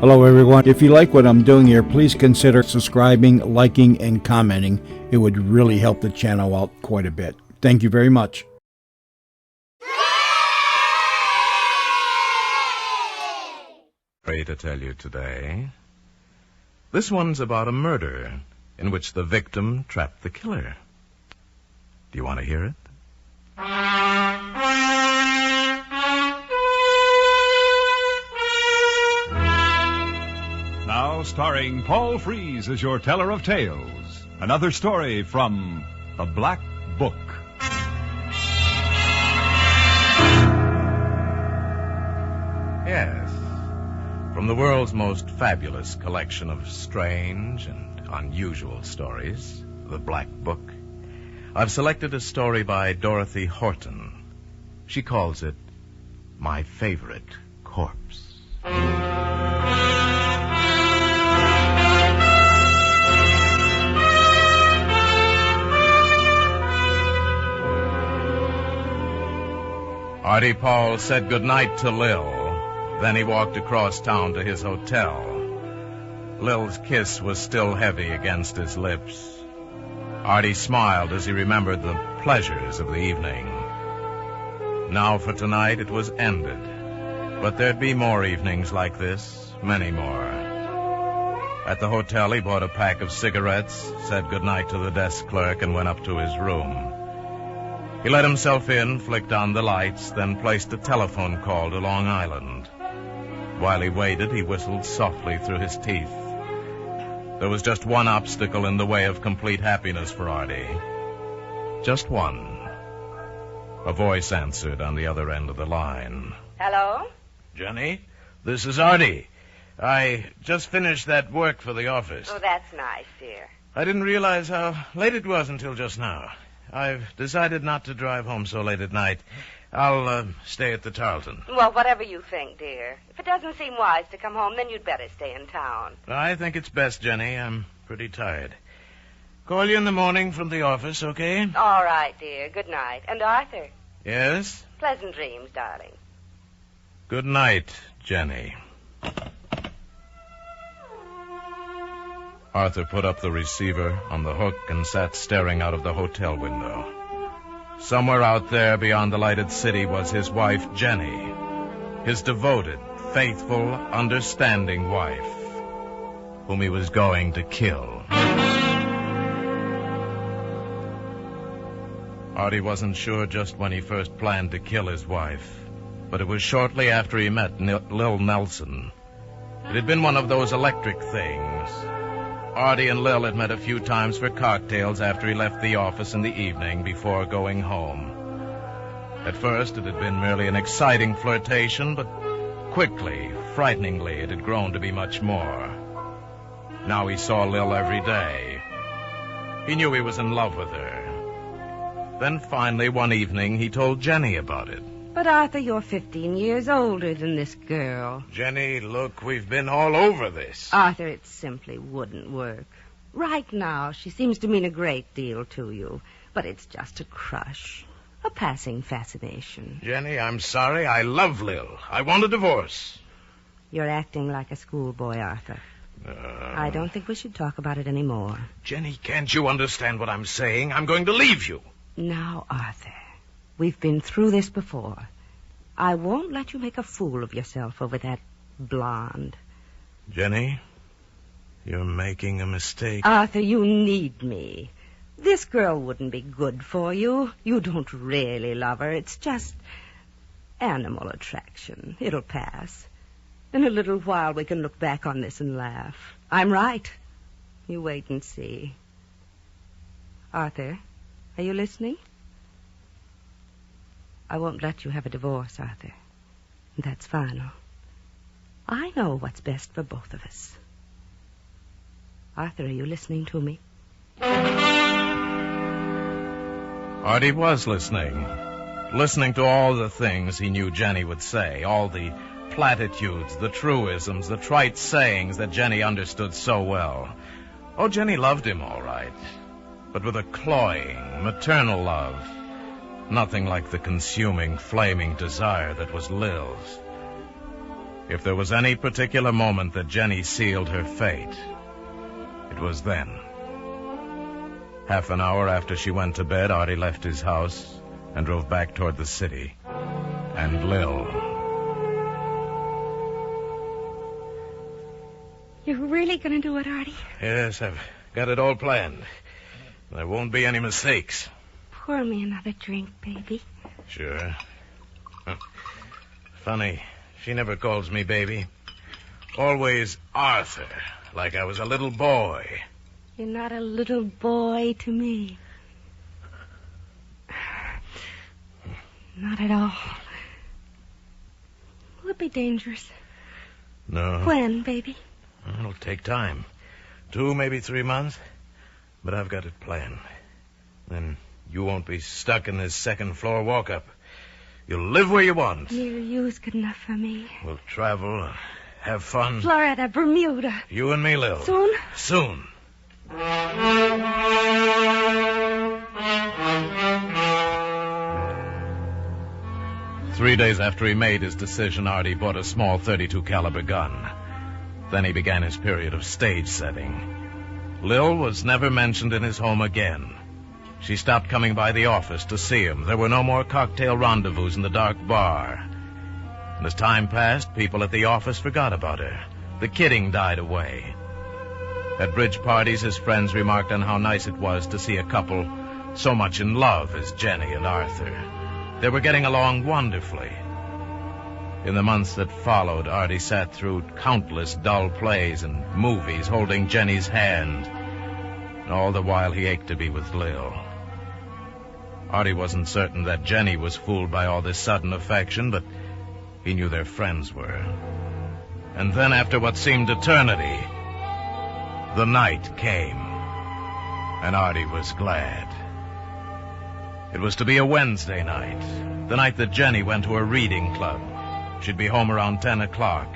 Hello, everyone. If you like what I'm doing here, please consider subscribing, liking, and commenting. It would really help the channel out quite a bit. Thank you very much. Sorry to tell you today. This one's about a murder in which the victim trapped the killer. Do you want to hear it? Now starring Paul Frees as your teller of tales. Another story from The Black Book. Yes. From the world's most fabulous collection of strange and unusual stories, The Black Book, I've selected a story by Dorothy Horton. She calls it My Favorite Corpse. Artie Paul said goodnight to Lil. Then he walked across town to his hotel. Lil's kiss was still heavy against his lips. Artie smiled as he remembered the pleasures of the evening. Now for tonight it was ended. But there'd be more evenings like this, many more. At the hotel he bought a pack of cigarettes, said goodnight to the desk clerk, and went up to his room. He let himself in, flicked on the lights, then placed a telephone call to Long Island. While he waited, he whistled softly through his teeth. There was just one obstacle in the way of complete happiness for Artie. Just one. A voice answered on the other end of the line. Hello? Jenny, this is Artie. I just finished that work for the office. Oh, that's nice, dear. I didn't realize how late it was until just now. I've decided not to drive home so late at night. I'll stay at the Tarleton. Well, whatever you think, dear. If it doesn't seem wise to come home, then you'd better stay in town. I think it's best, Jenny. I'm pretty tired. Call you in the morning from the office, okay? All right, dear. Good night. And Arthur, Yes? pleasant dreams, darling. Good night, Jenny. Arthur put up the receiver on the hook and sat staring out of the hotel window. Somewhere out there beyond the lighted city was his wife, Jenny. His devoted, faithful, understanding wife, whom he was going to kill. Artie wasn't sure just when he first planned to kill his wife, but it was shortly after he met Lil Nelson. It had been one of those electric things. Artie and Lil had met a few times for cocktails after he left the office in the evening before going home. At first, it had been merely an exciting flirtation, but quickly, frighteningly, it had grown to be much more. Now he saw Lil every day. He knew he was in love with her. Then finally, one evening, he told Jenny about it. But, Arthur, you're 15 years older than this girl. Jenny, look, we've been all over this. Arthur, it simply wouldn't work. Right now, she seems to mean a great deal to you. But it's just a crush. A passing fascination. Jenny, I'm sorry. I love Lil. I want a divorce. You're acting like a schoolboy, Arthur. I don't think we should talk about it anymore. Jenny, can't you understand what I'm saying? I'm going to leave you. Now, Arthur, we've been through this before. I won't let you make a fool of yourself over that blonde. Jenny, you're making a mistake. Arthur, you need me. This girl wouldn't be good for you. You don't really love her. It's just animal attraction. It'll pass. In a little while, we can look back on this and laugh. I'm right. You wait and see. Arthur, are you listening? I won't let you have a divorce, Arthur. That's final. I know what's best for both of us. Arthur, are you listening to me? Artie was listening. Listening to all the things he knew Jenny would say, all the platitudes, the truisms, the trite sayings that Jenny understood so well. Oh, Jenny loved him all right, but with a cloying, maternal love. Nothing like the consuming, flaming desire that was Lil's. If there was any particular moment that Jenny sealed her fate, it was then. Half an hour after she went to bed, Artie left his house and drove back toward the city. And Lil... You're really going to do it, Artie? Yes, I've got it all planned. There won't be any mistakes. Pour me another drink, baby. Sure. Funny, she never calls me baby. Always Arthur, like I was a little boy. You're not a little boy to me. Not at all. Will it be dangerous? No. When, baby? It'll take time. 2, maybe 3 months. But I've got it planned. Then you won't be stuck in this second-floor walk-up. You'll live where you want. Near you's good enough for me. We'll travel, have fun. Florida, Bermuda. You and me, Lil. Soon? Soon. 3 days after he made his decision, Artie bought a small .32 caliber gun. Then he began his period of stage setting. Lil was never mentioned in his home again. She stopped coming by the office to see him. There were no more cocktail rendezvous in the dark bar. And as time passed, people at the office forgot about her. The kidding died away. At bridge parties, his friends remarked on how nice it was to see a couple so much in love as Jenny and Arthur. They were getting along wonderfully. In the months that followed, Artie sat through countless dull plays and movies holding Jenny's hand. And all the while he ached to be with Lil. Artie wasn't certain that Jenny was fooled by all this sudden affection, but he knew their friends were. And then, after what seemed eternity, the night came, and Artie was glad. It was to be a Wednesday night, the night that Jenny went to a reading club. She'd be home around 10 o'clock.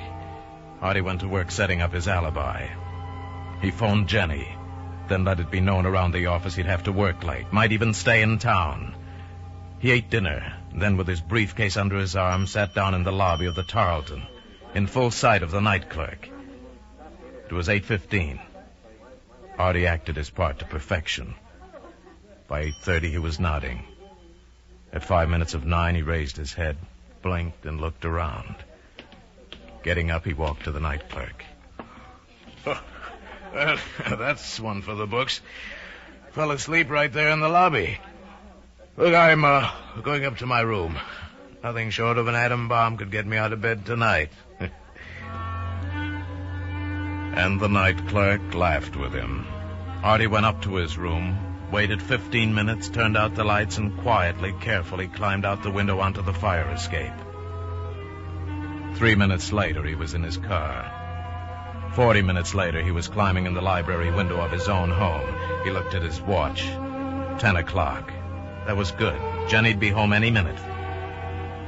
Artie went to work setting up his alibi. He phoned Jenny, then let it be known around the office he'd have to work late, might even stay in town. He ate dinner, then with his briefcase under his arm, sat down in the lobby of the Tarleton, in full sight of the night clerk. It was 8:15. Artie acted his part to perfection. By 8:30, he was nodding. At 9:05, he raised his head, blinked, and looked around. Getting up, he walked to the night clerk. Oh, well, that's one for the books. Fell asleep right there in the lobby. Look, I'm going up to my room. Nothing short of an atom bomb could get me out of bed tonight. And the night clerk laughed with him. Artie went up to his room, waited 15 minutes, turned out the lights, and quietly, carefully climbed out the window onto the fire escape. 3 minutes later, he was in his car. 40 minutes later, he was climbing in the library window of his own home. He looked at his watch. 10 o'clock. That was good. Jenny'd be home any minute.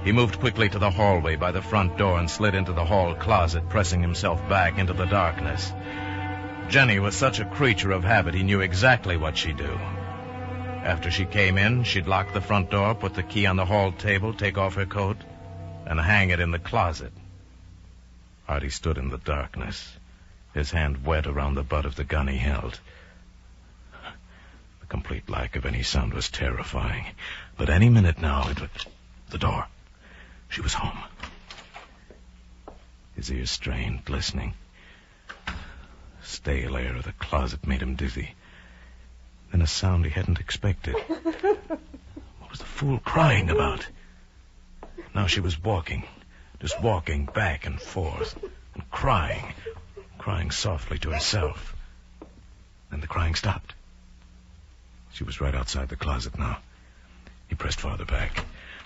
He moved quickly to the hallway by the front door and slid into the hall closet, pressing himself back into the darkness. Jenny was such a creature of habit, he knew exactly what she'd do. After she came in, she'd lock the front door, put the key on the hall table, take off her coat, and hang it in the closet. Artie stood in the darkness, his hand wet around the butt of the gun he held. The complete lack of any sound was terrifying. But any minute now, it would... The door. She was home. His ears strained, listening. Stale air of the closet made him dizzy. Then a sound he hadn't expected. What was the fool crying about? Now she was walking, just walking back and forth, and crying softly to herself. Then the crying stopped. She was right outside the closet now. He pressed farther back.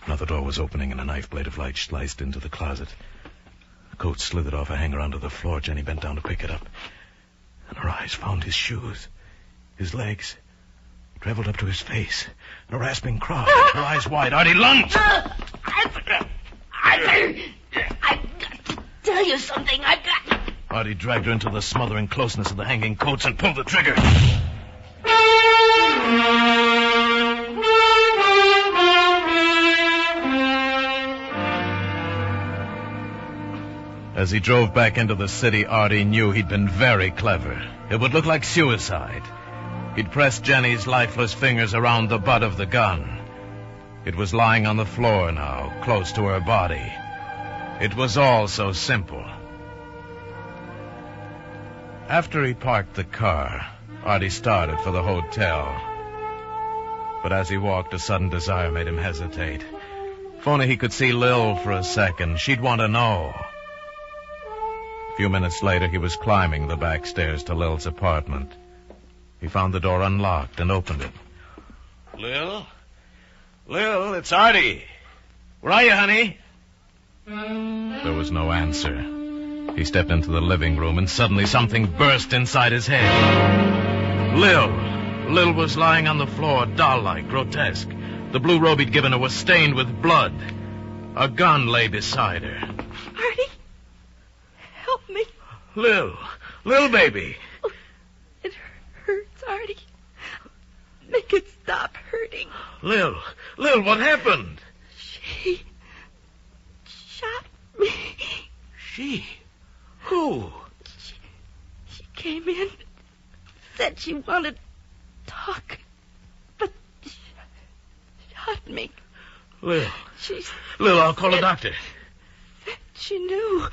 Now the door was opening, and a knife blade of light sliced into the closet. The coat slithered off a hanger onto the floor. Jenny bent down to pick it up. And her eyes found his shoes, his legs, traveled up to his face. And a rasping cry, her eyes wide. Artie lunged. I've got to tell you something. Artie dragged her into the smothering closeness of the hanging coats and pulled the trigger. As he drove back into the city, Artie knew he'd been very clever. It would look like suicide. He'd pressed Jenny's lifeless fingers around the butt of the gun. It was lying on the floor now, close to her body. It was all so simple. After he parked the car, Artie started for the hotel. But as he walked, a sudden desire made him hesitate. If only he could see Lil for a second, she'd want to know. A few minutes later, he was climbing the back stairs to Lil's apartment. He found the door unlocked and opened it. Lil? Lil, it's Artie. Where are you, honey? There was no answer. He stepped into the living room, and suddenly something burst inside his head. Lil was lying on the floor, doll-like, grotesque. The blue robe he'd given her was stained with blood. A gun lay beside her. Artie, help me. Lil, baby. Oh, it hurts, Artie. Make it stop hurting. Lil, what happened? She shot me. She? Who? She came in, said she wanted to talk, but shot me. Lil, I'll call a doctor. She knew.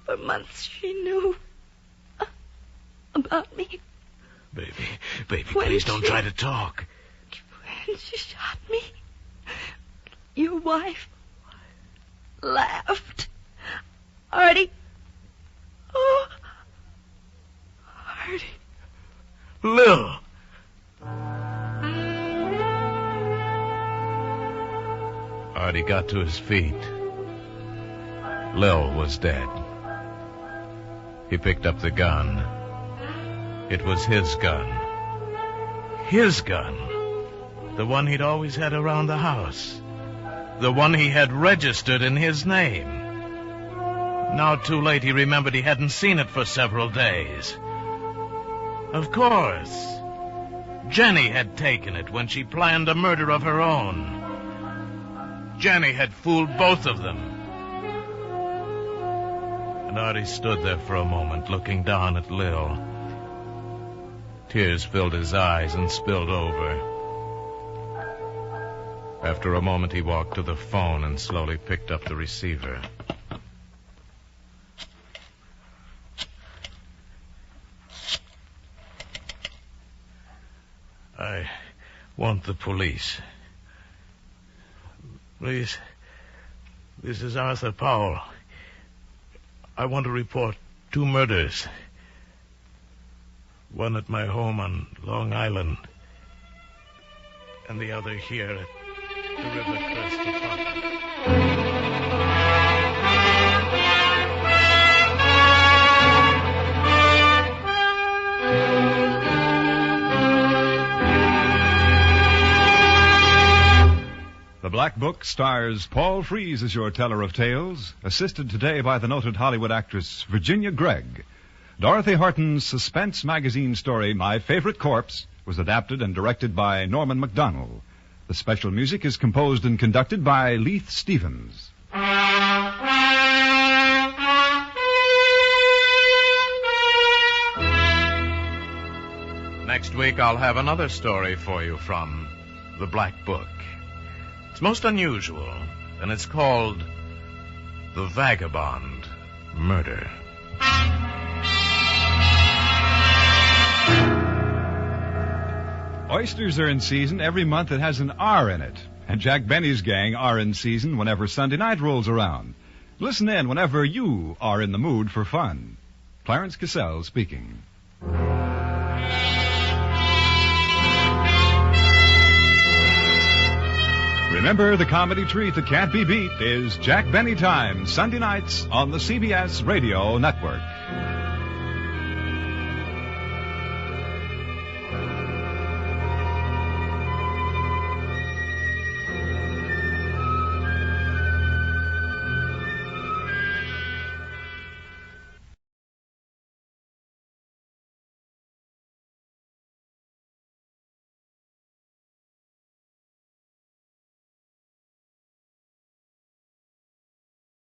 For months she knew about me. Baby, please don't try to talk. When she shot me, your wife laughed. Artie. Oh, Artie. Lil. Artie got to his feet. Lil was dead. He picked up the gun. It was his gun. His gun. The one he'd always had around the house. The one he had registered in his name. Now, too late, he remembered he hadn't seen it for several days. Of course. Jenny had taken it when she planned a murder of her own. Jenny had fooled both of them. And Artie stood there for a moment, looking down at Lil. Tears filled his eyes and spilled over. After a moment, he walked to the phone and slowly picked up the receiver. I want the police. Please, this is Arthur Powell. I want to report 2 murders. One at my home on Long Island, and the other here at the River Crest apartment. The Black Book stars Paul Frees as your teller of tales, assisted today by the noted Hollywood actress Virginia Gregg. Dorothy Horton's suspense magazine story, My Favorite Corpse, was adapted and directed by Norman MacDonald. The special music is composed and conducted by Leith Stevens. Next week, I'll have another story for you from The Black Book. It's most unusual, and it's called The Vagabond Murder. Oysters are in season every month that has an R in it. And Jack Benny's gang are in season whenever Sunday night rolls around. Listen in whenever you are in the mood for fun. Clarence Cassell speaking. Remember, the comedy treat that can't be beat is Jack Benny Time, Sunday nights on the CBS Radio Network.